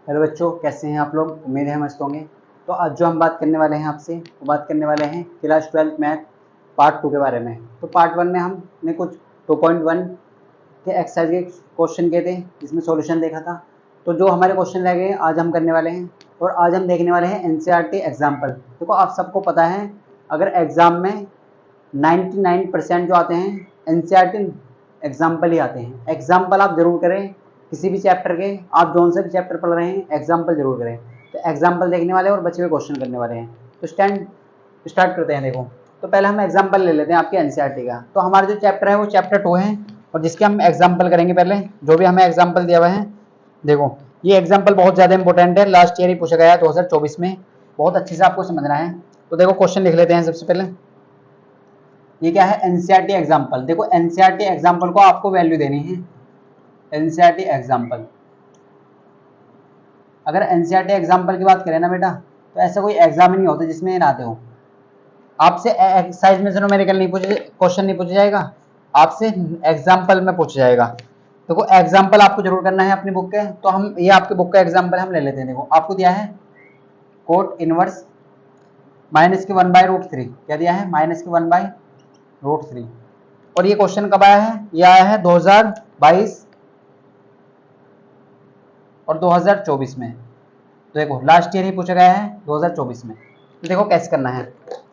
Hello बच्चों, कैसे हैं आप लोग? उम्मीद है मस्त होंगे। तो आज जो हम बात करने वाले हैं आपसे, वो बात करने वाले हैं क्लास 12 मैथ पार्ट 2 के बारे में। तो पार्ट 1 में हमने कुछ 2.1 के एक्सरसाइज के क्वेश्चन किए थे, जिसमें सॉल्यूशन देखा था। तो जो हमारे क्वेश्चन रह गए आज हम करने वाले हैं, और आज हम देखने वाले हैं एनसीईआरटी एग्जाम्पल। देखो, आप सबको पता है, अगर एग्ज़ाम में 99% जो आते हैं एनसीईआरटी एग्जाम्पल ही आते हैं। एग्जाम्पल आप जरूर करें किसी भी चैप्टर के, आप जौन से भी चैप्टर पढ़ रहे हैं एग्जाम्पल जरूर करें। तो एग्जाम्पल देखने वाले और बचे हुए क्वेश्चन करने वाले हैं। तो स्टार्ट करते हैं। देखो, तो पहले हम एग्जाम्पल ले लेते हैं आपके एनसीईआरटी का। तो हमारा जो चैप्टर है वो चैप्टर 2 है, और जिसके हम एग्जाम्पल करेंगे। पहले जो भी हमें एग्जाम्पल दिया हुआ है, देखो ये एग्जाम्पल बहुत ज़्यादा इंपॉर्टेंट है, लास्ट ईयर ही पूछा गया है 2024 में। बहुत अच्छे से आपको समझना है। तो देखो क्वेश्चन लिख लेते हैं सबसे पहले। ये क्या है? NCERT example. देखो एनसीईआरटी एग्जाम्पल को आपको वैल्यू देनी है। एनसीईआरटी एग्जाम्पल, अगर एनसीईआरटी एग्जाम्पल की बात करें ना बेटा, तो ऐसा कोई एग्जाम ही नहीं होता जिसमें ना आते हो। आपसे एक्सरसाइज में न्यूमेरिकल नहीं पूछे, क्वेश्चन नहीं पूछा जाएगा, आपसे एग्जाम्पल में पूछा जाएगा। देखो एग्जाम्पल आपको जरूर करना है अपनी बुक के। तो हम ये आपके बुक का एग्जाम्पल हम ले लेते हैं। देखो आपको दिया है कोट इनवर्स माइनस के 1/√3। क्या दिया है? माइनस के 1/√3। और ये क्वेश्चन कब आया है? ये आया है 2022 और 2024 में। तो देखो लास्ट ईयर ही पूछा गया है 2024 में। तो देखो कैसे करना है।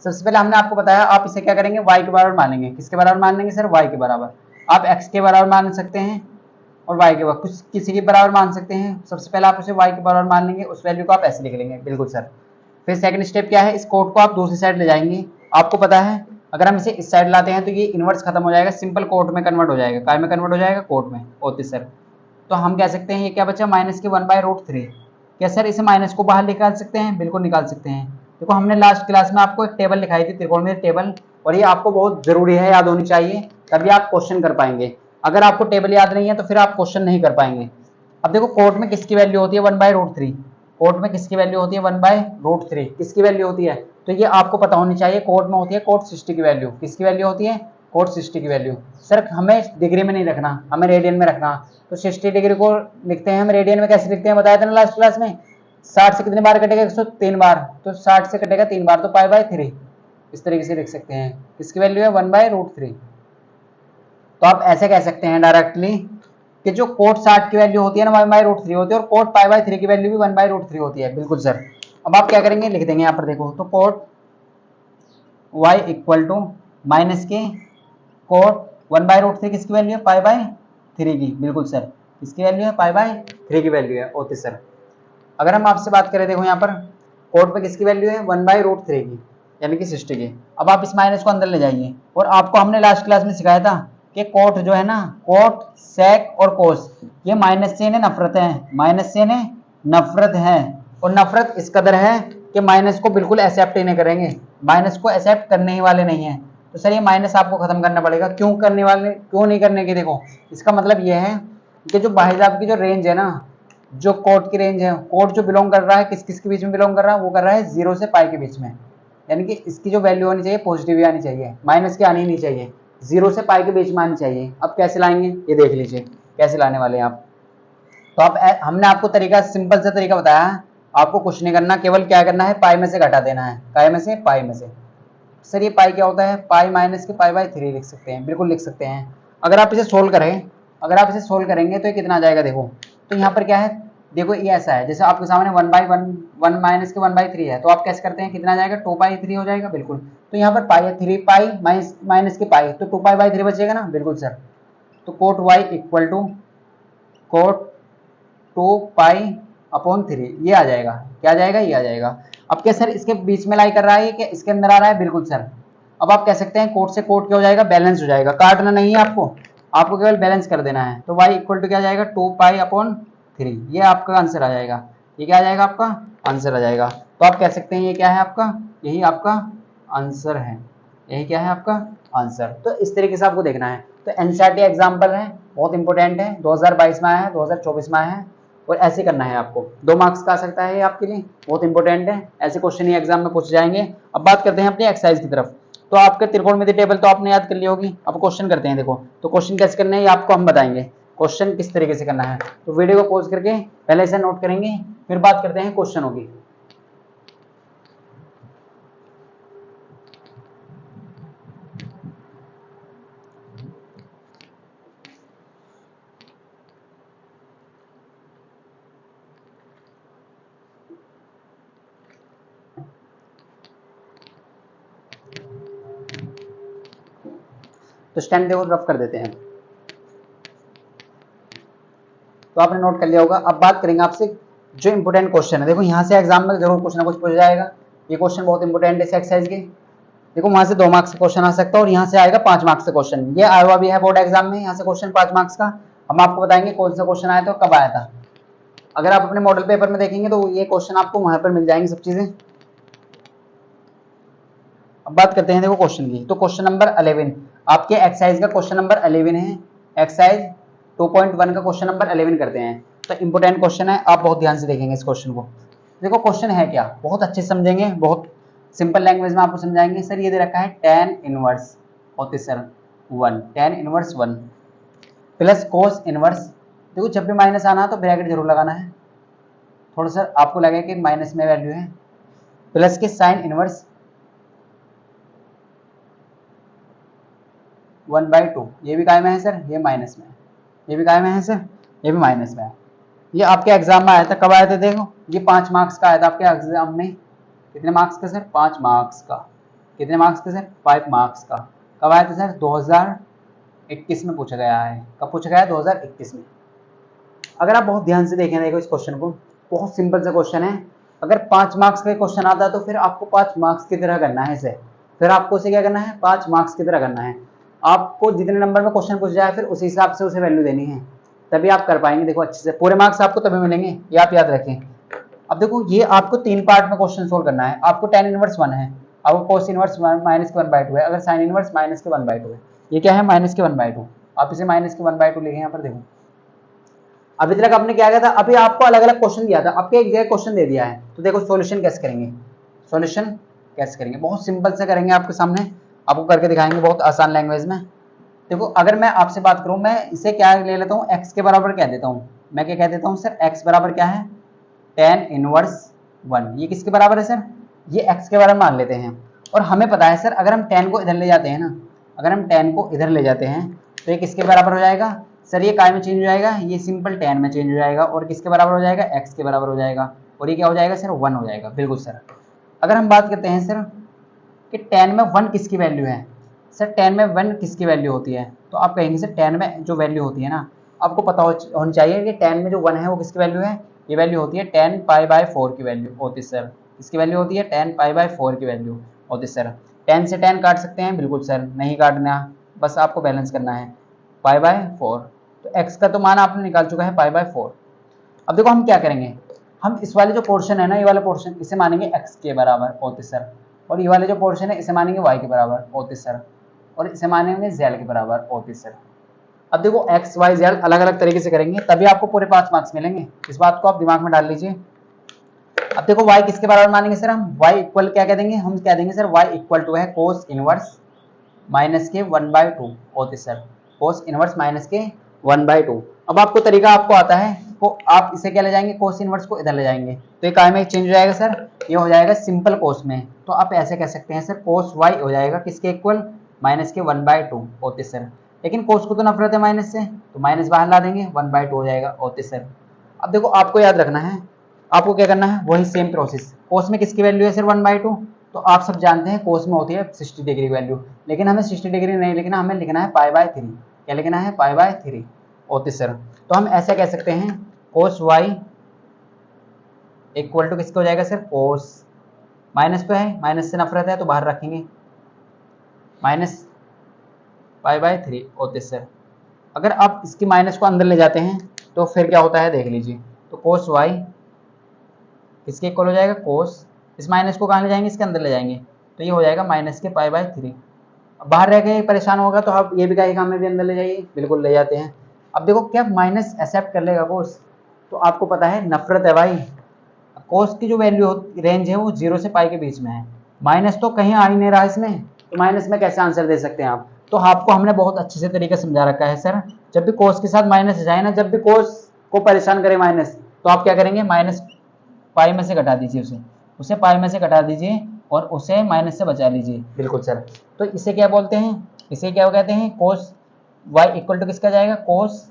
सबसे पहले हमने आपको बताया, आप इसे क्या करेंगे? y के बराबर मानेंगे। किसके बराबर मान लेंगे सर? y के बराबर। आप x के बराबर मान सकते हैं और y के बराबर, कुछ किसी के बराबर मान सकते हैं। सबसे पहले आप उसे y के बराबर मान लेंगे, उस वैल्यू को आप ऐसे लिख लेंगे। बिल्कुल सर। फिर सेकंड स्टेप क्या है? इस कोड को आप दूसरी साइड ले जाएंगे। आपको पता है, अगर हम इसे इस साइड लाते हैं तो ये इनवर्स खत्म हो जाएगा, सिंपल कोट में कन्वर्ट हो जाएगा। काय में कन्वर्ट हो जाएगा? कोट में। Okay sir. तो हम कह सकते हैं ये क्या बचा? माइनस के 1/√3। क्या सर इसे माइनस को बाहर निकाल सकते हैं? बिल्कुल निकाल सकते हैं। देखो हमने लास्ट क्लास में आपको एक टेबल दिखाई थी, त्रिकोणमिति टेबल, और ये आपको बहुत जरूरी है, याद होनी चाहिए, तभी आप क्वेश्चन कर पाएंगे। अगर आपको टेबल याद नहीं है तो फिर आप क्वेश्चन नहीं कर पाएंगे। अब देखो कोट में किसकी वैल्यू होती है? 1/√3। कोट में किसकी वैल्यू होती है? 1/√3। किसकी वैल्यू होती है? तो ये आपको पता होनी चाहिए। कोट में होती है कोट 60 की वैल्यू। किसकी वैल्यू होती है? कोट 60 की वैल्यू। सर हमें डिग्री में नहीं रखना, हमें रेडियन में रखना। तो 60 डिग्री को लिखते हैं हम रेडियन में। कैसे लिखते हैं बताया था ना लास्ट क्लास में? 60 से कितने बार कटेगा? 103 बार। तो 60 से कटेगा 3 बार, तो π/3 इस तरीके से लिख सकते हैं। किसकी वैल्यू है? 1/√3। तो आप ऐसे कह सकते हैं डायरेक्टली कि जो कोट 60 की वैल्यू होती है ना 1/√3 होती है, और कोट π/3 की वैल्यू भी 1/√3 होती है। बिल्कुल सर। अब आप क्या करेंगे? लिख देंगे यहाँ पर। देखो तो cot y equal to minus के कोट 1/√3 किसकी वैल्यू है? π/3 की। बिल्कुल सर। किसकी वैल्यू है? π/3 की वैल्यू है। Okay sir. अगर हम आपसे बात करें, देखो यहाँ पर कोट पे किसकी वैल्यू है? 1/√3 की, यानी कि 60 की। अब आप इस माइनस को अंदर ले जाइए, और आपको हमने लास्ट क्लास में सिखाया था कि कोट जो है ना, कोट, सेक और कोस, ये माइनस से इन्हें नफरत है। माइनस से इन्हें नफरत है, और नफरत इस कदर है कि माइनस को बिल्कुल एक्सेप्ट ही नहीं करेंगे। माइनस को एक्सेप्ट करने ही वाले नहीं है। तो सर ये माइनस आपको खत्म करना पड़ेगा। क्यों करने वाले, क्यों नहीं करने की? देखो इसका मतलब ये है कि जो भाई साहब की जो रेंज है ना, जो कोट की रेंज है, कोट जो बिलोंग कर रहा है किस किस के बीच में बिलोंग कर रहा है? वो कर रहा है 0 से पाई के बीच में। यानी कि इसकी जो वैल्यू होनी चाहिए पॉजिटिव ही आनी चाहिए, माइनस की आनी नहीं चाहिए, 0 से पाई के बीच में आनी चाहिए। अब कैसे लाएंगे ये देख लीजिए, कैसे लाने वाले हैं आप। तो अब हमने आपको तरीका, सिंपल सा तरीका बताया है। आपको कुछ नहीं करना, केवल क्या करना है? पाई में से घटा देना है। काय में से? पाई में से। सर ये पाई क्या होता है? पाई माइनस के π/3 लिख सकते हैं। बिल्कुल लिख सकते हैं। अगर आप इसे सोल्व करें, अगर आप इसे सोल्व करेंगे तो ये कितना आ जाएगा? देखो तो यहाँ पर क्या है? देखो ये ऐसा है, जैसे आपके सामने 1/1 माइनस के 1/3 है, तो आप कैसे करते हैं? कितना आ जाएगा? 2/3 हो जाएगा। बिल्कुल। तो यहाँ पर पाई है 3 पाई माइनस के पाई, तो 2π/3 बचेगा ना? बिल्कुल सर। तो cot y equal to cot 2π/3 ये आ जाएगा। क्या आ जाएगा? ये आ जाएगा। अब क्या सर इसके बीच में लाई कर रहा है कि इसके अंदर आ रहा है? बिल्कुल सर। अब आप कह सकते हैं कोट से कोट क्या हो जाएगा? बैलेंस हो जाएगा। काटना नहीं है आपको, आपको केवल बैलेंस कर देना है। तो y इक्वल टू क्या आ जाएगा? 2π/3। ये आपका आंसर आ जाएगा। ये क्या आ जाएगा? आपका आंसर आ जाएगा। तो आप कह सकते हैं ये क्या है आपका? यही आपका आंसर है। यही क्या है? आपका आंसर। तो इस तरीके से आपको देखना है। तो एनसीईआरटी एग्जाम्पल है, बहुत इंपॉर्टेंट है, 2022 में आया है, 2024 में आया है, और ऐसे करना है आपको। 2 मार्क्स का आ सकता है ये आपके लिए, बहुत इंपॉर्टेंट है। ऐसे क्वेश्चन ही एग्जाम में पूछे जाएंगे। अब बात करते हैं अपनी एक्सरसाइज की तरफ। तो आपके त्रिकोणमिति टेबल तो आपने याद कर ली होगी। अब क्वेश्चन करते हैं। देखो तो क्वेश्चन कैसे करने हैं ये आपको हम बताएंगे। क्वेश्चन किस तरीके से करना है। तो वीडियो को पॉज करके पहले इसे नोट करेंगे, फिर बात करते हैं क्वेश्चनों की। तो स्टैंड देखो रफ कर देते हैं। तो आपने नोट कर लिया होगा। अब बात करेंगे आपसे जो इंपोर्टेंट क्वेश्चन है। देखो यहाँ से एग्जाम में जरूर कुछ ना कुछ पूछा जाएगा। ये क्वेश्चन बहुत इंपोर्टेंट है इस एक्सरसाइज के। देखो वहां से 2 मार्क्स का क्वेश्चन आ सकता है और यहाँ से आएगा 5 मार्क्स का क्वेश्चन। ये आया हुआ भी है बोर्ड एग्जाम में, यहाँ से क्वेश्चन 5 मार्क्स का। हम आपको बताएंगे कौन सा क्वेश्चन आया था और कब आया था। अगर आप अपने मॉडल पेपर में देखेंगे तो ये क्वेश्चन आपको वहां पर मिल जाएंगे सब चीजें। अब बात करते हैं देखो क्वेश्चन की। तो क्वेश्चन नंबर 11 आपके एक्सरसाइज का क्वेश्चन नंबर 11 है। एक्सरसाइज 2.1 का क्वेश्चन नंबर 11 करते हैं। तो इंपोर्टेंट क्वेश्चन है, आप बहुत ध्यान से देखेंगे इस क्वेश्चन को। देखो क्वेश्चन है क्या, बहुत अच्छे से समझेंगे, बहुत सिंपल लैंग्वेज में आपको समझाएंगे। सर ये दे रखा है tan इनवर्स होते sir 1, tan inverse 1 plus cos inverse. देखो जब भी माइनस आना तो ब्रैकेट जरूर लगाना है। थोड़ा सा आपको लगे कि माइनस में वैल्यू है, प्लस के साइन इनवर्स 1/2। ये भी काय में है सर, ये माइनस में है। ये भी काय में है सर, ये भी माइनस में है। ये आपके एग्जाम में आया था, कब आया था देखो, ये 5 मार्क्स का आया था आपके एग्जाम में। कितने मार्क्स का सर, 5 मार्क्स का। कितने मार्क्स का सर, 5 मार्क्स का। कब आया था सर, 2021 में पूछा गया है। कब पूछा गया है, 2021 में। अगर आप बहुत ध्यान से देखें देखो इस क्वेश्चन को, बहुत सिंपल सा क्वेश्चन है। अगर 5 मार्क्स का क्वेश्चन आता है तो फिर आपको 5 मार्क्स की तरह करना है इसे। फिर आपको इसे क्या करना है, 5 मार्क्स की तरह करना है। आपको जितने नंबर में क्वेश्चन पूछ जाए फिर उसी हिसाब से उसे वैल्यू देनी है, तभी आप कर पाएंगे। देखो अच्छे से पूरे मार्क्स आपको तभी मिलेंगे, ये आप याद रखें। अब देखो ये आपको 3 पार्ट में क्वेश्चन सोल्व करना है। आपको tan इनवर्स 1 है, अब cos इनवर्स माइनस के 1/2 है, अगर sin इनवर्स माइनस के 1/2 है। ये क्या है, माइनस के 1/2। आप इसे माइनस के 1/2 लिखें यहाँ पर। देखो अभी तक आपने क्या किया था, अभी आपको अलग अलग क्वेश्चन दिया था, आपके एक जगह क्वेश्चन दे दिया है। तो देखो सॉल्यूशन कैसे करेंगे, सॉल्यूशन कैसे करेंगे, बहुत सिंपल से करेंगे आपके सामने, आपको करके दिखाएंगे बहुत आसान लैंग्वेज में। देखो अगर मैं आपसे बात करूं, मैं इसे क्या ले लेता हूं, x के बराबर कह देता हूं। मैं क्या कह देता हूं सर, x बराबर क्या है, tan इनवर्स 1। ये किसके बराबर है सर, ये x के बराबर मान लेते हैं। और हमें पता है सर अगर हम tan को इधर ले जाते हैं ना, अगर हम tan को इधर ले जाते हैं तो ये किसके बराबर हो जाएगा सर, ये काय में चेंज हो जाएगा, ये सिंपल tan में चेंज हो जाएगा और किसके बराबर हो जाएगा, x के बराबर हो जाएगा। और ये क्या हो जाएगा सर, 1 हो जाएगा। बिल्कुल सर। अगर हम बात करते हैं सर कि tan में 1 किसकी वैल्यू है, सर tan में 1 किसकी वैल्यू होती है, तो आप कहेंगे सर tan में जो वैल्यू होती है ना, आपको पता होनी चाहिए कि tan में जो 1 है वो किसकी वैल्यू है, ये वैल्यू होती है tan π/4 की वैल्यू होती है सर। किसकी वैल्यू होती है, tan π/4 की वैल्यू होती है सर। tan से tan काट सकते हैं, बिल्कुल सर, नहीं काटना, बस आपको बैलेंस करना है π/4। तो x का तो मान आपने निकाल चुका है π/4। अब देखो हम क्या करेंगे, हम इस वाले जो पोर्शन है ना, ये वाला पोर्शन इसे मानेंगे x के बराबर होते सर, और ये वाले जो पोर्शन है इसे मानेंगे y के बराबर होते सर, और इसे मानेंगे z के बराबर होते सर। अब देखो x y z अलग अलग तरीके से करेंगे तभी आपको पूरे 5 मार्क्स मिलेंगे, इस बात को आप दिमाग में डाल लीजिए। अब देखो y किसके बराबर मानेंगे सर, हम y इक्वल क्या कह देंगे, हम क्या देंगे सर, y इक्वल टू है cos इनवर्स माइनस के 1/2 होते सर, cos इनवर्स माइनस के 1/2। अब आपको तरीका आपको आता है, तो आप इसे क्या ले जाएंगे, cos इनवर्स को इधर ले जाएंगे तो ये काय में चेंज हो जाएगा सर, ये हो जाएगा सिंपल cos में। तो आप ऐसे कह सकते हैं सर cos y हो जाएगा किसके इक्वल, माइनस के 1/2 होते सर। लेकिन cos को तो नफरत है माइनस से, तो माइनस बाहर ला देंगे, 1/2 हो जाएगा होते सर। अब देखो आपको याद रखना है, आपको क्या करना है, वही सेम प्रोसेस। cos में किसकी वैल्यू है सर, 1/2। तो आप सब जानते हैं cos में होती है 60 डिग्री वैल्यू, लेकिन हमें 60 डिग्री नहीं लिखना, हमें लिखना है π/3। क्या लिखना है, π/3 होते सर। तो हम ऐसा कह सकते हैं cos y इक्वल टू किसका हो जाएगा सर, cos, माइनस तो है, माइनस से नफरत है तो बाहर रखेंगे, माइनस π/3 होते सर। अगर आप इसकी माइनस को अंदर ले जाते हैं तो फिर क्या होता है देख लीजिए। तो cos y किसके इक्वल हो जाएगा, cos, इस माइनस को कहाँ ले जाएंगे, इसके अंदर ले जाएंगे, तो ये हो जाएगा माइनस के π/3। अब बाहर रह के परेशान होगा तो आप ये भी कहेगा हमें भी अंदर ले जाइए, बिल्कुल ले जाते हैं। अब देखो क्या माइनस एक्सेप्ट कर लेगा cos, तो आपको पता है नफरत है भाई, cos की जो वैल्यू रेंज है वो 0 से पाई के बीच में है, माइनस तो कहीं आ ही नहीं रहा इसमें, तो माइनस में कैसे आंसर दे सकते हैं आप। तो आपको हमने बहुत अच्छे से तरीके समझा रखा है सर। जब भी कोस के साथ माइनस जाए ना, जब भी कोस को परेशान करे माइनस, तो आप क्या करेंगे, माइनस पाई में से घटा दीजिए, उसे पाई में से घटा दीजिए और उसे माइनस से बचा लीजिए। बिल्कुल सर। तो इसे क्या बोलते हैं, इसे क्या कहते हैं, कोस y इक्वल टू किसका जाएगा, कोस,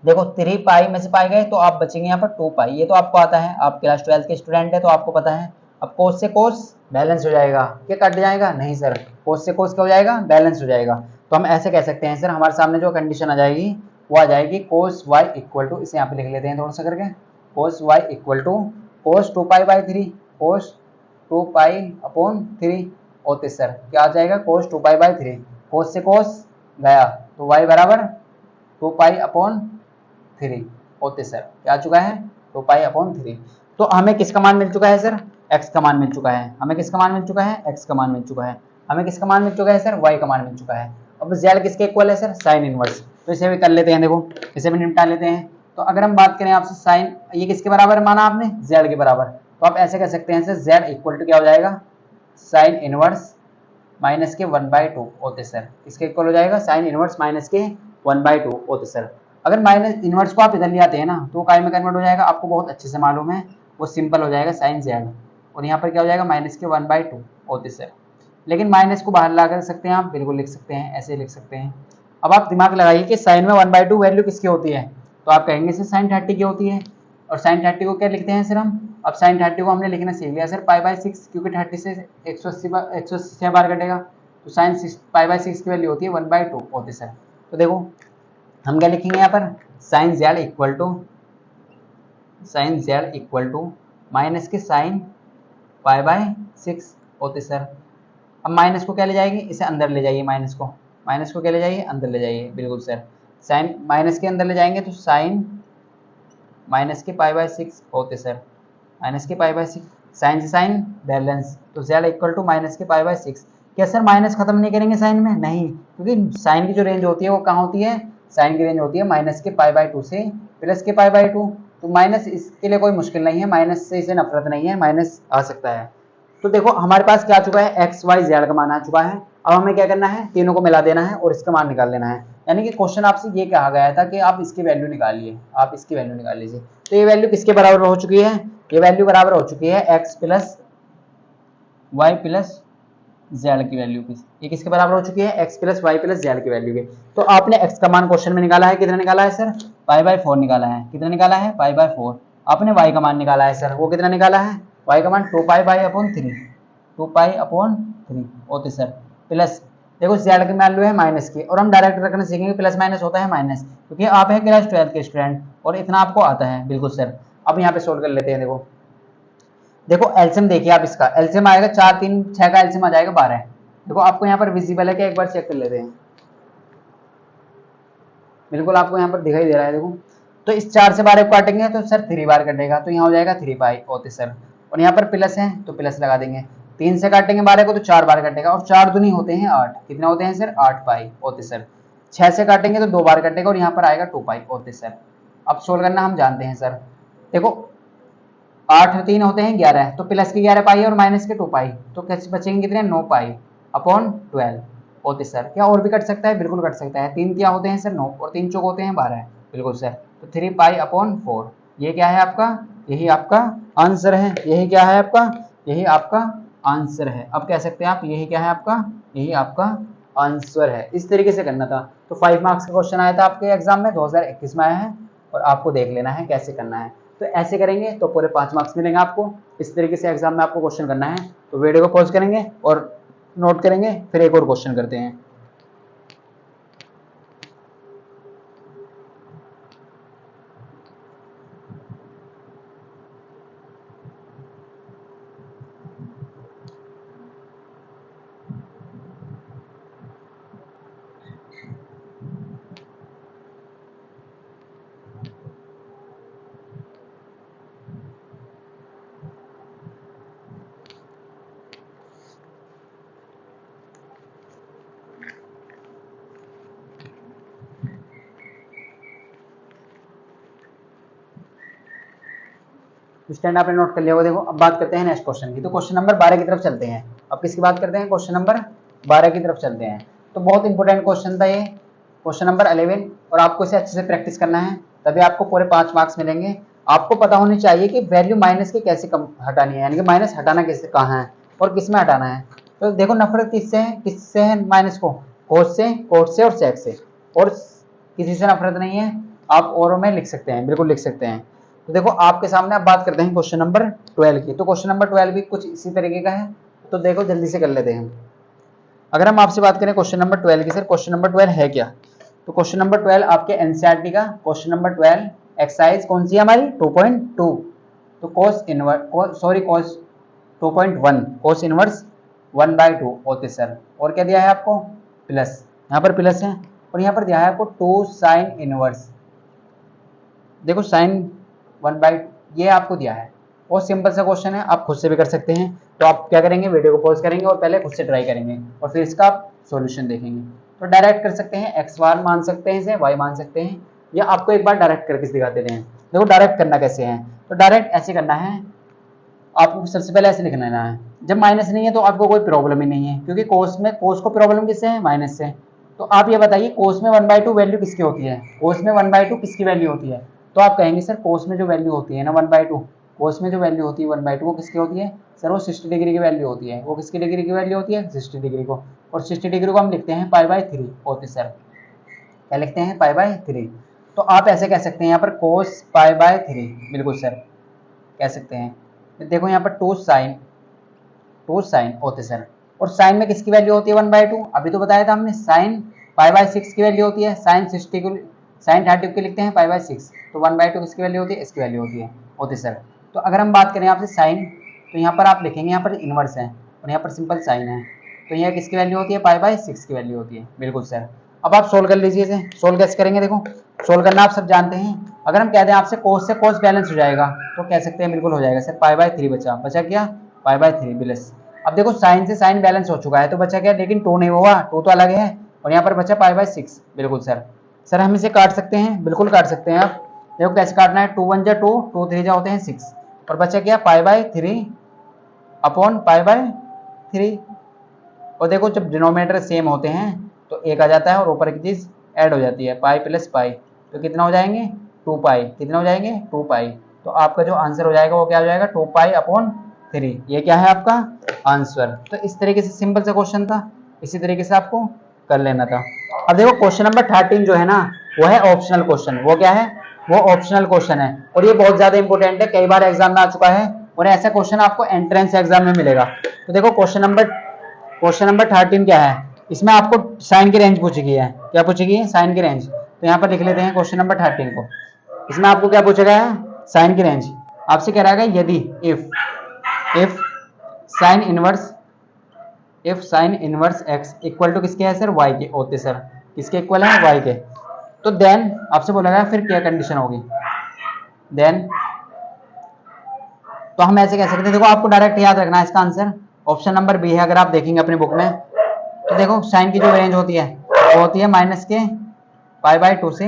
देखो 3 पाई में से पाई गए तो आप बचेंगे यहाँ पर 2 पाई, ये तो आपको आता है, आप क्लास 12 के स्टूडेंट है तो आपको पता है। अब कोस से कोस बैलेंस हो जाएगा, क्या कट जाएगा, नहीं सर, कोस से कोस क्या हो जाएगा, बैलेंस हो जाएगा। तो हम ऐसे कह सकते हैं सर, हमारे सामने जो कंडीशन आ जाएगी वो आ जाएगी कोस y इक्वल टू, इसे यहाँ पे लिख लेते हैं थोड़ा सा करके, cos y equal to cos 2 pi by 3, cos 2 pi upon 3 होते सर, क्या आ जाएगा, कोस 2 पाई बाई 3, कोस से कोस गया तो y बराबर 2 पाई अपॉन 3 होते सर, क्या आ चुका है, 2 पाई अपॉन 3। तो हमें किसका मान मिल चुका है सर, x का मान मिल चुका है, हमें किसका मान मिल चुका है, x का मान मिल चुका है, हमें किसका मान मिल चुका है सर, y का मान मिल चुका है। अब z किसके इक्वल है सर, साइन इनवर्स, तो इसे भी कर लेते हैं, देखो इसे भी निपटा लेते हैं। तो अगर हम बात करें आपसे साइन, ये किसके बराबर माना आपने, z के बराबर, तो आप ऐसे कह सकते हैं सर, z इक्वल टू क्या हो जाएगा, साइन इनवर्स माइनस के 1/2 होते सर, इसके इक्वल हो जाएगा, साइन इनवर्स माइनस के 1/2 होते सर। अगर माइनस इनवर्स को आप इधर ले आते हैं ना तो वो काय में कन्वर्ट हो जाएगा, आपको बहुत अच्छे से मालूम है, वो सिंपल हो जाएगा साइन जेड, और यहाँ पर क्या हो जाएगा, माइनस के 1/2 होते सर। लेकिन माइनस को बाहर ला कर सकते हैं आप, बिल्कुल लिख सकते हैं, ऐसे लिख सकते हैं। अब आप दिमाग लगाइए कि साइन में 1/2 वैल्यू किसकी होती है, तो आप कहेंगे सर साइन 30 की होती है, और साइन 30 को क्या लिखते हैं सर हम, अब साइन 30 को हमने लिखना सीख लिया सर पाई/6, क्योंकि 30 से 180 बार कटेगा, तो साइन पाई बाई 6 की वैल्यू होती है 1/2 होती सर। तो देखो हम क्या लिखेंगे यहाँ पर, sine z equal to minus के साइन पाई/6 होते सर। अब माइनस को क्या ले जाएगी, इसे अंदर ले जाइए, माइनस को क्या ले जाइए, अंदर ले जाइए, बिल्कुल सर, साइन माइनस के अंदर ले जाएंगे तो साइन माइनस के पाई/6 होते सर, माइनस के पाई/6, साइन से साइन बैलेंस, तो जेड इक्वल टू माइनस के पाई/6। क्या सर माइनस खत्म नहीं करेंगे साइन में, नहीं, क्योंकि साइन की जो रेंज होती है वो कहाँ होती है, साइन की रेंज होती है माइनस के पाई/2 से प्लस के पाई/2, तो माइनस इसके लिए कोई मुश्किल नहीं है, माइनस से इसे नफरत नहीं है, माइनस आ सकता है। तो देखो हमारे पास क्या आ चुका है, एक्स वाई जेड का मान आ चुका है। अब हमें क्या करना है, तीनों को मिला देना है और इसका मान निकाल लेना है। यानी कि क्वेश्चन आपसे ये कहा गया था कि आप इसकी वैल्यू निकालिए, आप इसकी वैल्यू निकाल लीजिए। तो ये वैल्यू किसके बराबर हो चुकी है, ये वैल्यू बराबर हो चुकी है x plus y plus z की वैल्यू की, ये किसके बराबर हो चुकी है, x plus y plus z की वैल्यू के। तो आपने एक्स का मान क्वेश्चन में निकाला है, कितना निकाला है सर, पाई/4 निकाला है, कितना निकाला है, पाई/4। आपने वाई का मान निकाला है सर, वो कितना निकाला है, वाई का मान 2 पाई/3, 2 पाई/3 होते सर, प्लस देखो जेड की वैल्यू है माइनस की, और हम डायरेक्ट रखना सीखेंगे, प्लस माइनस होता है माइनस, क्योंकि आप है क्लास 12 के स्टूडेंट और इतना आपको आता है, बिल्कुल सर। अब यहाँ पे सोल्व कर लेते हैं, देखो एलसीएम देखिए आप, इसका एलसीएम आएगा 4 3 6 का एलसीएम आ जाएगा 12। देखो आपको यहाँ पर विजिबल है क्या, एक बार चेक कर लेते हैं, बिल्कुल आपको यहाँ पर दिखाई दे रहा है, देखो। तो इस 4 से 12 को काटेंगे तो सर 3 बार कटेगा, तो यहाँ हो जाएगा 3 पाई होते सर, और यहाँ पर प्लस है तो प्लस लगा देंगे। 3 से काटेंगे 12 को तो 4 बार कटेगा, और 4 दूनी होते हैं 8, कितने होते हैं सर, 8 पाई होते सर। 6 से काटेंगे तो 2 बार कटेगा और यहाँ पर आएगा 2 पाई होते सर। अब सोल्व करना हम जानते हैं सर, देखो 8 3 होते हैं 11, तो प्लस के 11 पाई और माइनस के 2 पाई, तो कैसे बचेंगे कितने, 9 पाई अपॉन 12 होते सर। क्या और भी कट सकता है, बिल्कुल कट सकता है, 3 क्या होते हैं सर 9, और 3 चौक होते हैं 12, बिल्कुल सर। तो 3 पाई अपॉन 4, ये क्या है आपका, यही आपका आंसर है, यही क्या है आपका, यही आपका आंसर है। अब कह सकते हैं आप, यही क्या है आपका, यही आपका आंसर है। इस तरीके से करना था। तो 5 मार्क्स का क्वेश्चन आया था आपके एग्जाम में, 2021 में आया है, और आपको देख लेना है कैसे करना है। तो ऐसे करेंगे तो पूरे 5 मार्क्स मिलेंगे आपको। इस तरीके से एग्जाम में आपको क्वेश्चन करना है। तो वीडियो को पॉज करेंगे और नोट करेंगे, फिर एक और क्वेश्चन करते हैं। स्टैंड आपने नोट कर लिया होगा। देखो अब बात करते हैं नेक्स्ट क्वेश्चन की। तो क्वेश्चन नंबर 12 की तरफ चलते हैं। अब किसकी बात करते हैं, क्वेश्चन नंबर 12 की तरफ चलते हैं। तो बहुत इंपॉर्टेंट क्वेश्चन था ये, क्वेश्चन नंबर 11, और आपको इसे अच्छे से प्रैक्टिस करना है, तभी आपको पूरे 5 मार्क्स मिलेंगे। आपको पता होनी चाहिए कि वैल्यू माइनस की कैसे कम हटानी है, यानी कि माइनस हटाना किससे कहाँ है और किस में हटाना है। तो देखो नफरत किससे है माइनस को, कोस से, कोट से और सेक से, और किसी से नफरत नहीं है। आप और में लिख सकते हैं, बिल्कुल लिख सकते हैं। तो देखो आपके सामने आप बात करते हैं क्वेश्चन नंबर 12 की। तो क्वेश्चन नंबर 12 भी कुछ इसी तरीके का है, तो देखो जल्दी से कर लेते हैं। अगर हम आपसे बात करें क्वेश्चन नंबर 12 की, सर क्वेश्चन नंबर 12 है क्या, तो क्वेश्चन नंबर 12 आपके एनसीईआरटी का क्वेश्चन नंबर 12 एक्सरसाइज कौन सी है हमारी 2.2, तो कोस इनवर्स सॉरी कोस 2.1 कोस इनवर्स 1/2 होते सर। और क्या दिया है आपको, प्लस, यहाँ पर प्लस है, और यहाँ पर दिया है आपको 2 साइन इनवर्स, देखो साइन 1/2 ये आपको दिया है। बहुत सिंपल सा क्वेश्चन है, आप खुद से भी कर सकते हैं। तो आप क्या करेंगे, वीडियो को पॉज करेंगे और पहले खुद से ट्राई करेंगे और फिर इसका आप सॉल्यूशन देखेंगे। तो डायरेक्ट कर सकते हैं, एक्स बार मान सकते हैं, इसे वाई मान सकते हैं, या आपको एक बार डायरेक्ट करके दिखा देते हैं। देखो डायरेक्ट करना कैसे है, तो डायरेक्ट ऐसे करना है, आपको सबसे पहले ऐसे लिख लेना है। जब माइनस नहीं है तो आपको कोई प्रॉब्लम ही नहीं है, क्योंकि कोस में, कोस को प्रॉब्लम किससे है, माइनस से। तो आप ये बताइए कोस में 1/2 वैल्यू किसकी होती है, कोस में 1/2 किसकी वैल्यू होती है। तो आप कहेंगे सर कोस में जो वैल्यू होती है ना 1/2, कोस में जो वैल्यू होती है 1/2 वो किसकी होती है, सर वो 60 डिग्री की वैल्यू होती है। वो किसकी डिग्री की वैल्यू होती है, 60 डिग्री को, और 60 डिग्री को हम लिखते हैं π/3 होती सर, क्या लिखते हैं π/3। तो आप ऐसे कह सकते हैं यहाँ पर कोस π/3, बिल्कुल सर कह सकते हैं। देखो यहाँ पर 2 साइन होते सर, और साइन में किसकी वैल्यू होती है 1/2, अभी तो बताया था हमने, साइन π/6 की वैल्यू होती है, साइन 60 को, साइन 30 को लिखते हैं π/6, तो 1/2 किसकी वैल्यू होती है, इसकी वैल्यू होती है सर। तो अगर हम बात करें आपसे साइन, तो यहाँ पर आप लिखेंगे, यहाँ पर इनवर्स है और यहाँ पर सिंपल साइन है, तो यहाँ किसकी वैल्यू होती है, π/6 की वैल्यू होती है, बिल्कुल सर। अब आप सोल्व कर लीजिए इसे, सोल्व कैसे करेंगे, देखो सोल्व करना आप सब जानते हैं। अगर हम कहते हैं आपसे कोस से कोस बैलेंस हो जाएगा, तो कह सकते हैं बिल्कुल हो जाएगा सर, π/3 बचा क्या, π/3 प्लस। अब देखो साइन से साइन बैलेंस हो चुका है तो बचा क्या, लेकिन 2 नहीं हुआ, 2 तो अलग है, और यहाँ पर बचा π/6, बिल्कुल सर। सर हम इसे काट सकते हैं, बिल्कुल काट सकते हैं आप, देखो कैसे काटना है, 2 1 जा 2, 2 3 जा होते हैं 6, और बचा क्या π/3 अपॉन π/3। और देखो जब डिनोमिनेटर सेम होते हैं तो एक आ जाता है और ऊपर की चीज ऐड हो जाती है, पाई प्लस पाई, तो कितना हो जाएंगे 2π, कितना हो जाएंगे 2π। तो आपका जो आंसर हो जाएगा वो क्या हो जाएगा 2π/3, ये क्या है आपका आंसर। तो इस तरीके से सिंपल सा क्वेश्चन था, इसी तरीके से आपको कर लेना था। अब देखो क्वेश्चन नंबर 13 जो है ना, वो है ऑप्शनल क्वेश्चन। वो क्या है, वो ऑप्शनल क्वेश्चन है, और ये बहुत ज्यादा इंपॉर्टेंट है, कई बार एग्जाम में आ चुका है, और ऐसा क्वेश्चन आपको एंट्रेंस एग्जाम में मिलेगा। तो देखो क्वेश्चन नंबर 13 क्या है, इसमें आपको साइन की रेंज पूछी गई है, क्या पूछी गई है, साइन की रेंज। तो यहाँ पर लिख लेते हैं क्वेश्चन नंबर 13 को, इसमें आपको क्या पूछा गया है, साइन की रेंज। आपसे कह रहा है यदि if sine inverse x equal to किसके है सर, वाई के होते सर, किसके इक्वल है, वाई के। तो देन आपसे बोला गया फिर क्या कंडीशन होगी, देन तो हम ऐसे कह सकते हैं, देखो आपको डायरेक्ट याद रखना है इसका आंसर, ऑप्शन नंबर बी है। अगर आप देखेंगे अपनी बुक में तो देखो साइन की जो रेंज होती है वो होती है माइनस के π/2 से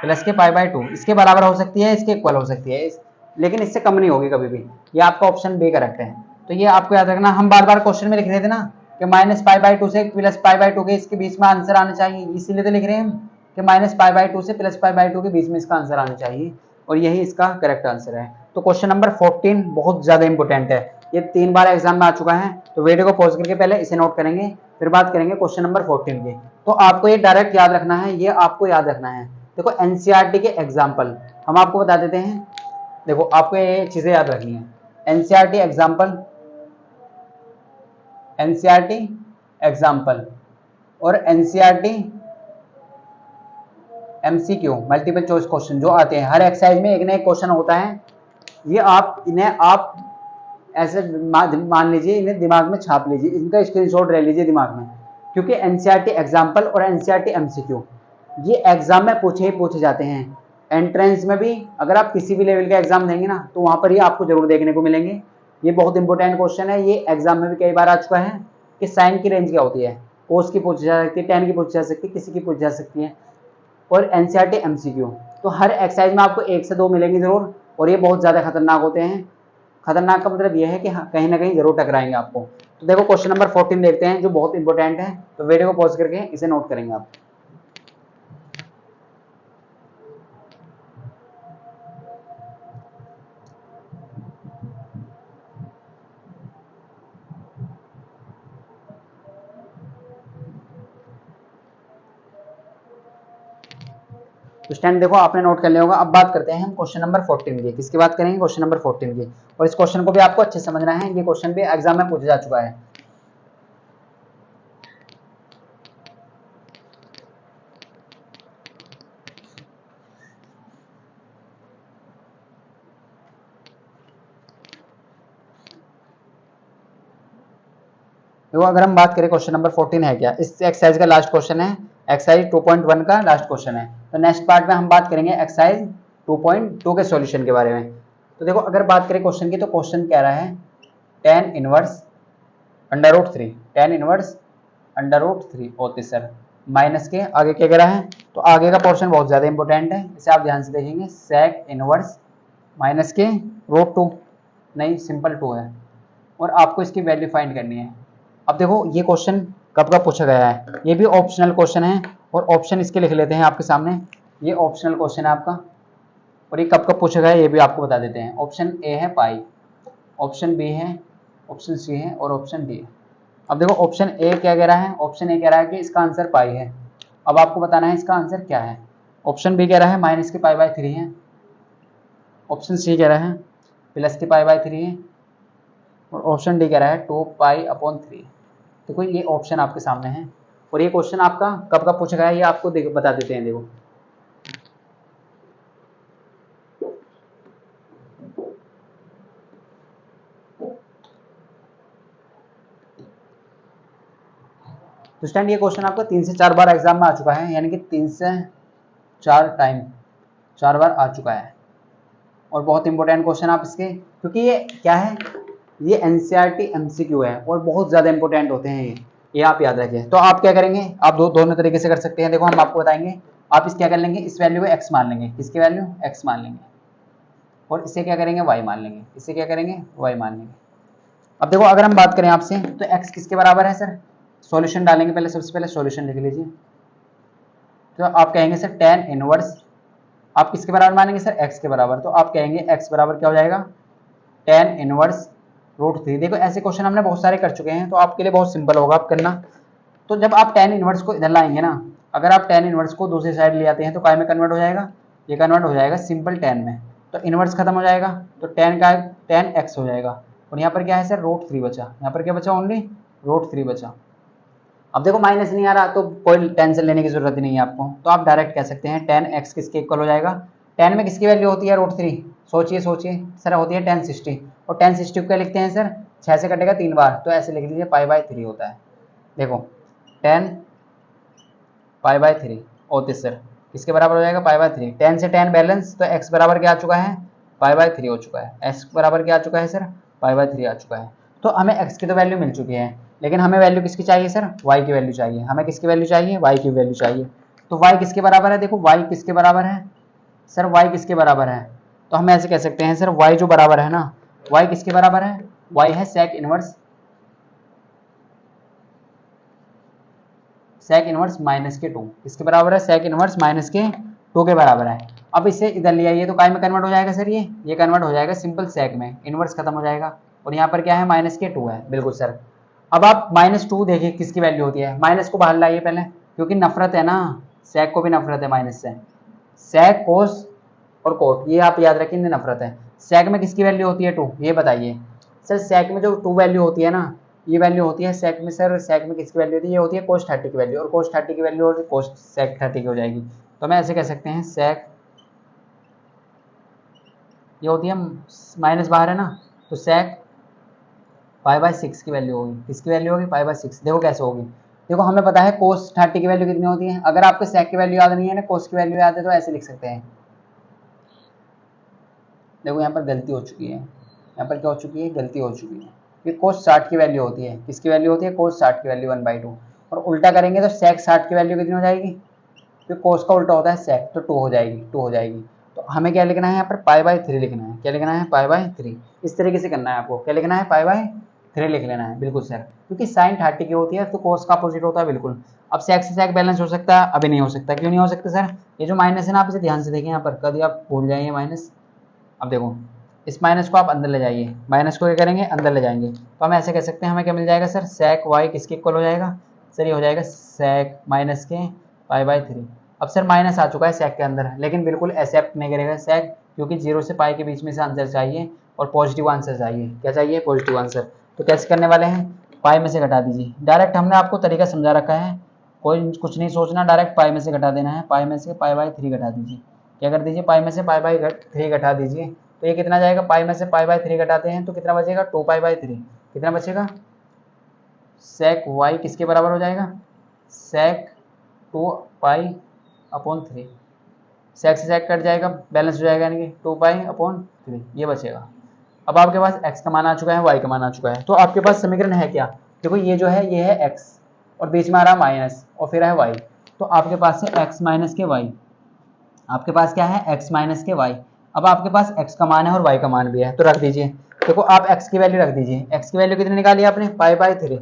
प्लस के π/2, इसके बराबर हो सकती है, इसके इक्वल हो सकती है, लेकिन इससे कम नहीं होगी कभी भी। ये आपका ऑप्शन बी करेक्ट है। तो ये आपको याद रखना, हम बार बार क्वेश्चन में लिख रहे थे ना कि माइनस π/2 से प्लस π/2 के इसके बीच में आंसर आना चाहिए, इसीलिए तो लिख रहे हैं हम कि माइनस π/2 से प्लस π/2 के बीच में इसका आंसर आना चाहिए, और यही इसका करेक्ट आंसर है। तो क्वेश्चन नंबर 14 बहुत ज्यादा इंपॉर्टेंट है, ये 3 बार एग्जाम में आ चुका है। तो वीडियो को पॉज करके पहले इसे नोट करेंगे, फिर बात करेंगे क्वेश्चन नंबर 14 की। तो आपको ये डायरेक्ट याद रखना है, ये आपको याद रखना है। देखो एनसीईआरटी के एग्जाम्पल हम आपको बता देते हैं, देखो आपको ये चीजें याद रखनी है। एनसीईआरटी एग्जाम्पल और NCERT MCQ multiple choice question जो आते हैं हर एक्सरसाइज में, एक ना एक क्वेश्चन होता है, ये आप ऐसे मान लीजिए, इन्हें दिमाग में छाप लीजिए, इनका स्क्रीनशॉट ले लीजिए दिमाग में, क्योंकि एनसीईआरटी एग्जाम्पल और एनसीईआरटी एमसीक्यू ये एग्जाम में पूछे जाते हैं। एंट्रेंस में भी अगर आप किसी भी लेवल का एग्जाम देंगे ना तो वहां पर ये आपको जरूर देखने को मिलेंगे। ये बहुत इंपॉर्टेंट क्वेश्चन है, ये एग्जाम में भी कई बार आ चुका है कि साइन की रेंज क्या होती है, कोस की पूछी जा सकती है, टेन की पूछी जा सकती है, किसी की पूछी जा सकती है, और एनसीईआरटी एमसीक्यू तो हर एक्सरसाइज में आपको 1 से 2 मिलेंगे जरूर, और ये बहुत ज्यादा खतरनाक होते हैं। खतरनाक का मतलब यह है कि कहीं ना कहीं जरूर टकराएंगे आपको। तो देखो क्वेश्चन नंबर 14 देखते हैं जो बहुत इंपॉर्टेंट है, तो वीडियो को पॉज करके इसे नोट करेंगे आप। तो स्टैंड देखो आपने नोट कर लिया होगा। अब बात करते हैं हम क्वेश्चन नंबर 14 की। किसकी बात करेंगे? क्वेश्चन नंबर 14 की। और इस क्वेश्चन को भी आपको अच्छे से समझना है, ये क्वेश्चन भी एग्जाम में पूछा जा चुका है। देखो अगर हम बात करें क्वेश्चन नंबर 14 है क्या, इस एक्सरसाइज का लास्ट क्वेश्चन है, एक्सरसाइज 2.1 का लास्ट क्वेश्चन है। तो नेक्स्ट पार्ट में हम बात करेंगे एक्सरसाइज 2.2 के सॉल्यूशन के बारे में। तो देखो अगर बात करें क्वेश्चन की, तो क्वेश्चन कह रहा है tan inverse under root 3, tan inverse under root 3 होते सर माइनस के आगे क्या कह रहा है। तो आगे का पोर्शन बहुत ज्यादा इंपॉर्टेंट है, इसे आप ध्यान से देखेंगे। सेक इनवर्स माइनस के रूट 2, नहीं सिंपल 2 है, और आपको इसकी वैल्यू फाइंड करनी है। अब देखो ये क्वेश्चन कब का पूछा गया है, ये भी ऑप्शनल क्वेश्चन है, और ऑप्शन इसके लिख लेते हैं आपके सामने। ये ऑप्शनल क्वेश्चन है आपका, और ये कब का पूछा गया है ये भी आपको बता देते हैं। ऑप्शन ए है पाई, ऑप्शन बी है, ऑप्शन सी है, और ऑप्शन डी है। अब देखो ऑप्शन ए क्या कह रहा है, ऑप्शन ए कह रहा है कि इसका आंसर पाई है। अब आपको बताना है इसका आंसर क्या है। ऑप्शन बी कह रहा है माइनस के पाई/3 है, ऑप्शन सी कह रहा है प्लस के पाई/3 है, और ऑप्शन डी कह रहा है 2π/3। देखो ये ऑप्शन आपके सामने है, और ये क्वेश्चन आपका कब का पूछा गया है ये आपको बता देते हैं। देखो तो स्टैंड ये क्वेश्चन आपका 3 से 4 बार एग्जाम में आ चुका है, यानी कि 3 से 4 टाइम 4 बार आ चुका है, और बहुत इंपॉर्टेंट क्वेश्चन आप इसके, क्योंकि ये क्या है, ये एनसीईआरटी एमसीक्यू है और बहुत ज्यादा इंपॉर्टेंट होते हैं ये आप याद रखें। तो आप क्या करेंगे, आप दोनों तरीके से कर सकते हैं। देखो हम आपको बताएंगे, आप इस क्या कर लेंगे, इस वैल्यू को x मान लेंगे, किसकी वैल्यू x मान लेंगे, और इसे क्या करेंगे y मान लेंगे, इसे क्या करेंगे y मान लेंगे। अब देखो अगर हम बात करें आपसे, तो x किसके बराबर है सर, सॉल्यूशन डालेंगे पहले, सबसे पहले सॉल्यूशन लिख लीजिए। तो आप कहेंगे सर tan इनवर्स, आप किसके बराबर मानेंगे सर, x के बराबर। तो आप कहेंगे x बराबर क्या हो जाएगा, tan इनवर्स रूट 3। देखो ऐसे क्वेश्चन हमने बहुत सारे कर चुके हैं, तो आपके लिए बहुत सिंपल होगा आप करना। तो जब आप tan इनवर्स को इधर लाएंगे ना, अगर आप tan इनवर्स को दूसरी साइड ले आते हैं तो काय में कन्वर्ट हो जाएगा, ये कन्वर्ट हो जाएगा सिंपल tan में। तो इनवर्स खत्म हो जाएगा, तो tan का tan x हो जाएगा, और यहाँ पर क्या है सर, रूट 3 बचा। यहाँ पर क्या बचा, ओनली रूट 3 बचा। अब देखो माइनस नहीं आ रहा तो कोई टेंशन लेने की जरूरत नहीं है आपको, तो आप डायरेक्ट कह सकते हैं tan x किसके इक्वल हो जाएगा। tan में किसकी वैल्यू होती है, रूट 3। सोचिए सोचिए सर, होती है tan 60, और tan 60 को क्या लिखते हैं सर, 6 से कटेगा 3 बार, तो ऐसे लिख लीजिए पाई/3 होता है। देखो tan पाई/3 होते सर किसके बराबर हो जाएगा, पाई/3। tan से tan बैलेंस, तो x बराबर क्या आ चुका है, पाई/3 हो चुका है। x बराबर क्या आ चुका है सर, पाई/3 आ चुका है। तो हमें x की तो वैल्यू मिल चुकी है, लेकिन हमें वैल्यू किसकी चाहिए सर, y की वैल्यू चाहिए। हमें किसकी वैल्यू चाहिए, y की वैल्यू चाहिए। तो y किसके बराबर है, देखो y किसके बराबर है सर, y किसके बराबर है। तो हम ऐसे कह सकते हैं सर, y जो बराबर है ना, y किसके बराबर है, y है sec inverse, sec inverse minus के 2। किसके बराबर है, sec इनवर्स माइनस के 2 के बराबर है। अब इसे इधर ले आइए तो काय में कन्वर्ट हो जाएगा सर, ये कन्वर्ट हो जाएगा सिंपल sec में, इनवर्स खत्म हो जाएगा, और यहाँ पर क्या है, माइनस के 2 है, बिल्कुल सर। अब आप -2 देखिए किसकी वैल्यू होती है, माइनस को बाहर लाइए पहले, क्योंकि नफरत है ना, sec को भी नफरत है माइनस से। sec cos और कोट, ये आप याद रखेंगे, नफरत है। sec में किसकी वैल्यू होती है, 2, ये बताइए सर। sec में जो 2 वैल्यू होती है ना, ये वैल्यू होती है sec में सर, sec में किसकी वैल्यू होती है, ये होती है cos 30 की वैल्यू, और cos 30 की वैल्यू और cos sec 30 की हो जाएगी। तो हम ऐसे कह सकते हैं sec, ये होती है माइनस बाहर है ना, तो sec पाई/6 की वैल्यू होगी, किसकी वैल्यू होगी, पाई/6। देखो कैसे होगी, देखो हमें पता है cos 30 की वैल्यू कितनी होती है। अगर आपको sec की वैल्यू याद नहीं है ना, cos की वैल्यू याद है, तो ऐसे लिख सकते हैं। देखो यहाँ पर गलती हो चुकी है, यहाँ पर क्या हो चुकी है, गलती हो चुकी है। ये cos 60 की वैल्यू होती है, किसकी वैल्यू होती है, cos 60 की वैल्यू 1/2, और उल्टा करेंगे तो sec 60 की वैल्यू कितनी हो जाएगी, तो cos का उल्टा होता है sec, तो 2 हो जाएगी, 2 हो जाएगी। तो हमें क्या लिखना है यहाँ पर, पाई/3 लिखना है। क्या लिखना है, पाई/3। इस तरीके से करना है आपको, क्या लिखना है, पाई/3 3 लिख लेना है, बिल्कुल सर, क्योंकि साइन 30 की होती है तो कोस का अपोजिट होता है, बिल्कुल। अब सेक से सेक बैलेंस हो सकता है, अभी नहीं हो सकता, क्यों नहीं हो सकता सर? ये जो माइनस है ना, आप इसे ध्यान से देखें, यहाँ पर कभी आप भूल जाइए माइनस। अब देखो इस माइनस को आप अंदर ले जाइए, माइनस को क्या करेंगे, अंदर ले जाएंगे, तो हम ऐसे कह सकते हैं, हमें क्या मिल जाएगा सर, सेक वाई किसके इक्वल हो जाएगा सर, ये हो जाएगा सेक माइनस के π/3। अब सर माइनस आ चुका है सेक के अंदर, लेकिन बिल्कुल एक्सेप्ट नहीं करेगा सेक, क्योंकि 0 से पाई के बीच में से आंसर चाहिए और पॉजिटिव आंसर चाहिए। क्या चाहिए? Positive answer. तो कैसे करने वाले हैं, पाई में से घटा दीजिए, डायरेक्ट हमने आपको तरीका समझा रखा है, कोई कुछ नहीं सोचना, डायरेक्ट पाई में से घटा देना है, पाई में से π/3 घटा दीजिए। क्या कर दीजिए, पाई में से π/3 घटा दीजिए, तो ये कितना जाएगा, पाई में से π/3 घटाते हैं तो कितना बचेगा, 2π/3। कितना बचेगा, सेक वाई किसके बराबर हो जाएगा, सेक 2π/3। सेक से सेक कट जाएगा, बैलेंस हो जाएगा, यानी कि 2π/3 ये बचेगा। अब आपके पास x का मान आ चुका है, y का मान आ चुका है, तो आपके पास समीकरण है क्या, देखो ये जो है ये है x और बीच में आ रहा है माइनस और फिर है y, तो आपके पास है x माइनस के y, आपके पास क्या है, x माइनस के y। अब आपके पास x का मान है और y का मान भी है, तो रख दीजिए। देखो आप x की वैल्यू रख दीजिए, x की वैल्यू कितनी निकाली आपने, π/3,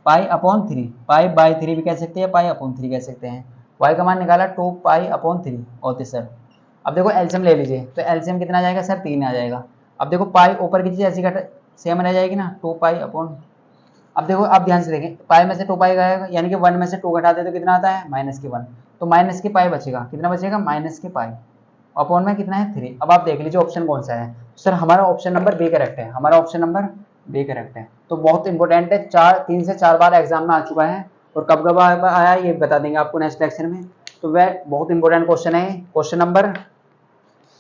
π/3, π/3 भी कह सकते हैं, π/3 कह सकते हैं। y का मान निकाला 2π/3 होते सर। अब देखो एलसीएम ले लीजिए, तो एलसीएम कितना आ जाएगा सर, 3 आ जाएगा। अब देखो पाई ऊपर की चीज ऐसी घट सेम रह जाएगी ना, 2π/। अब देखो आप ध्यान से देखें, पाई में से 2π गएगा, यानी कि 1 में से 2 घटाते तो कितना आता है, -1, तो माइनस के पाई बचेगा, कितना बचेगा, -के पाई, अपॉन में कितना है 3। अब आप देख लीजिए ऑप्शन कौन सा है सर, हमारा ऑप्शन नंबर बी करेक्ट है, हमारा ऑप्शन नंबर बी करेक्ट है। तो बहुत इंपॉर्टेंट है, 3 से 4 बार एग्जाम में आ चुका है, और कब कब आया ये बता देंगे आपको नेक्स्ट लेक्चर में। तो वह बहुत इंपॉर्टेंट क्वेश्चन है, क्वेश्चन नंबर,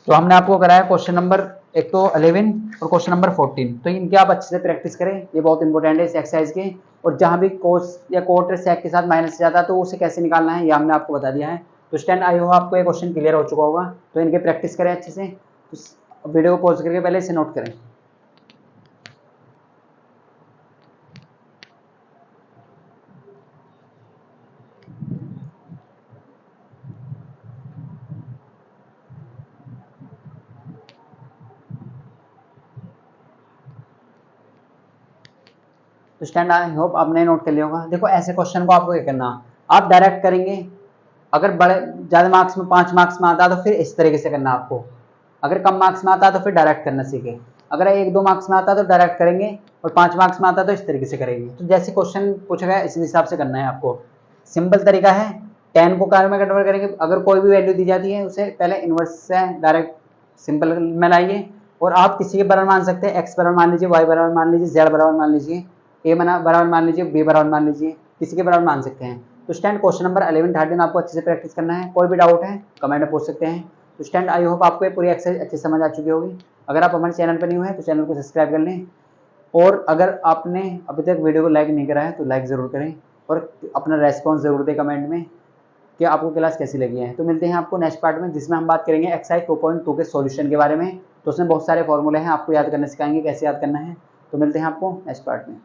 तो हमने आपको कराया क्वेश्चन नंबर एक तो 11 और क्वेश्चन नंबर 14, तो इनके आप अच्छे से प्रैक्टिस करें, ये बहुत इंपॉर्टेंट है इस एक्सरसाइज के। और जहां भी कोस या कोट सेक के साथ माइनस जाता है तो उसे कैसे निकालना है ये हमने आपको बता दिया है। तो स्टैंड आई हो आपको ये क्वेश्चन क्लियर हो चुका होगा, तो इनके प्रैक्टिस करें अच्छे से। तो वीडियो को पॉज करके पहले इसे नोट करें। तो स्टैंड आई होप आपने नोट कर लिया होगा। देखो ऐसे क्वेश्चन को आपको क्या करना, आप डायरेक्ट करेंगे, अगर बड़े ज़्यादा मार्क्स में 5 मार्क्स में आता है तो फिर इस तरीके से करना आपको, अगर कम मार्क्स में आता है तो फिर डायरेक्ट करना सीखे, अगर 1-2 मार्क्स में आता है तो डायरेक्ट करेंगे, और 5 मार्क्स में आता है तो इस तरीके से करेंगे। तो जैसे क्वेश्चन पूछा गया इसी हिसाब से करना है आपको। सिंपल तरीका है, 10 को कार में कन्वर्ट करेंगे, अगर कोई भी वैल्यू दी जाती है उसे पहले इनवर्स से डायरेक्ट सिंपल में लाइए, और आप किसी के बराबर मान सकते हैं, x बराबर मान लीजिए, y बराबर मान लीजिए, z बराबर मान लीजिए, a बराबर मान लीजिए, b बराबर मान लीजिए, किसी के बराबर मान सकते हैं। तो स्टैंड क्वेश्चन नंबर 11, 13 आपको अच्छे से प्रैक्टिस करना है, कोई भी डाउट है कमेंट में पूछ सकते हैं। तो स्टैंड आई होप आपको ये पूरी एक्सरसाइज अच्छी समझ आ चुकी होगी। अगर आप हमारे चैनल पर न्यू है तो चैनल को सब्सक्राइब कर लें, और अगर आपने अभी तक वीडियो को लाइक नहीं करा है तो लाइक ज़रूर करें, और अपना रेस्पॉन्स ज़रूर दें कमेंट में कि आपको क्लास कैसी लगी है। तो मिलते हैं आपको नेक्स्ट पार्ट में, जिसमें हम बात करेंगे एक्सरसाइज 2.2 के सॉल्यूशन के बारे में। तो उसमें बहुत सारे फॉर्मूले हैं, आपको याद करना सिखाएंगे कैसे याद करना है। तो मिलते हैं आपको नेक्स्ट पार्ट में।